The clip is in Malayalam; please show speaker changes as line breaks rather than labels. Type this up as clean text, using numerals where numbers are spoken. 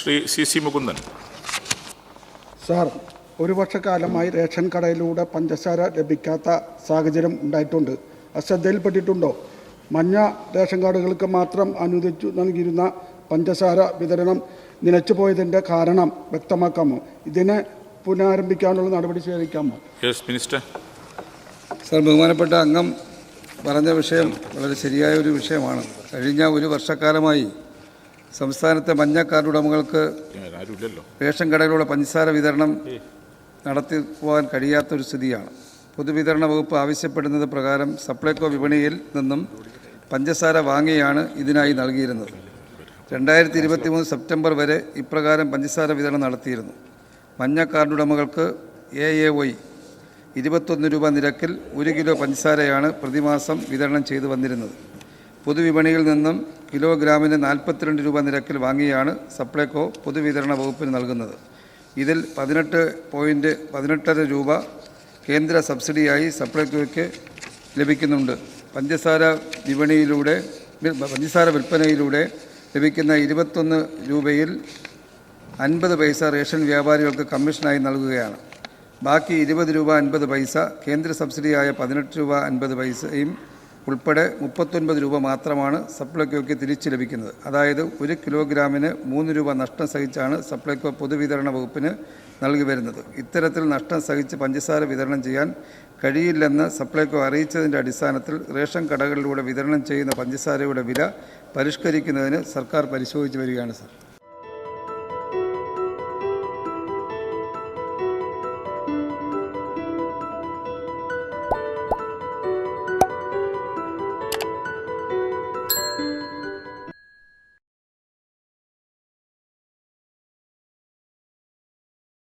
ശ്രീ സി മുകുന്ദൻ.
സാർ, ഒരു വർഷക്കാലമായി റേഷൻ കടയിലൂടെ പഞ്ചസാര ലഭിക്കാത്ത സാഹചര്യം ഉണ്ടായിട്ടുണ്ട്. അശ്രദ്ധയിൽപ്പെട്ടിട്ടുണ്ടോ? മഞ്ഞ റേഷൻ കാർഡുകൾക്ക് മാത്രം അനുവദിച്ചു നൽകിയിരുന്ന പഞ്ചസാര വിതരണം നിലച്ചുപോയതിൻ്റെ കാരണം വ്യക്തമാക്കാമോ? ഇതിനെ പുനരാരംഭിക്കാനുള്ള നടപടി സ്വീകരിക്കാമോ?
മിനിസ്റ്റർ.
സാർ, ബഹുമാനപ്പെട്ട അംഗം പറഞ്ഞ വിഷയം വളരെ ശരിയായ ഒരു വിഷയമാണ്. കഴിഞ്ഞ ഒരു വർഷക്കാലമായി സംസ്ഥാനത്തെ മഞ്ഞ കാർഡ് ഉടമകൾക്ക് റേഷൻ കടകളിലൂടെ പഞ്ചസാര വിതരണം നടത്തി പോകാൻ കഴിയാത്തൊരു സ്ഥിതിയാണ്. പൊതുവിതരണ വകുപ്പ് ആവശ്യപ്പെടുന്നത് പ്രകാരം സപ്ലൈകോ വിപണിയിൽ നിന്നും പഞ്ചസാര വാങ്ങിയാണ് ഇതിനായി നൽകിയിരുന്നത്. 2023 സെപ്റ്റംബർ വരെ ഇപ്രകാരം പഞ്ചസാര വിതരണം നടത്തിയിരുന്നു. മഞ്ഞ കാർഡ് ഉടമകൾക്ക് AAY 21 രൂപ നിരക്കിൽ 1 കിലോ പഞ്ചസാരയാണ് പ്രതിമാസം വിതരണം ചെയ്തു വന്നിരുന്നത്. പൊതുവിപണിയിൽ നിന്നും കിലോഗ്രാമിന് 42 രൂപ നിരക്കിൽ വാങ്ങിയാണ് സപ്ലൈകോ പൊതുവിതരണ വകുപ്പിന് നൽകുന്നത്. ഇതിൽ 18.18 രൂപ കേന്ദ്ര സബ്സിഡിയായി സപ്ലൈകോയ്ക്ക് ലഭിക്കുന്നുണ്ട്. പഞ്ചസാര വിൽപ്പനയിലൂടെ ലഭിക്കുന്ന 21 രൂപയിൽ 50 പൈസ റേഷൻ വ്യാപാരികൾക്ക് കമ്മീഷനായി നൽകുകയാണ്. ബാക്കി 20 രൂപ 50 പൈസ കേന്ദ്ര സബ്സിഡിയായ 18 രൂപ 50 പൈസയും ഉൾപ്പെടെ 39 രൂപ മാത്രമാണ് സപ്ലൈകോയ്ക്ക് തിരിച്ചു ലഭിക്കുന്നത്. അതായത് 1 കിലോഗ്രാമിന് 3 രൂപ നഷ്ടം സഹിച്ചാണ് സപ്ലൈകോ പൊതുവിതരണ വകുപ്പിന് നൽകി വരുന്നത്. ഇത്തരത്തിൽ നഷ്ടം സഹിച്ച് പഞ്ചസാര വിതരണം ചെയ്യാൻ കഴിയില്ലെന്ന് സപ്ലൈകോ അറിയിച്ചതിൻ്റെ അടിസ്ഥാനത്തിൽ റേഷൻ കടകളിലൂടെ വിതരണം ചെയ്യുന്ന പഞ്ചസാരയുടെ വില പരിഷ്കരിക്കുന്നതിന് സർക്കാർ പരിശോധിച്ച് വരികയാണ്. സാർ.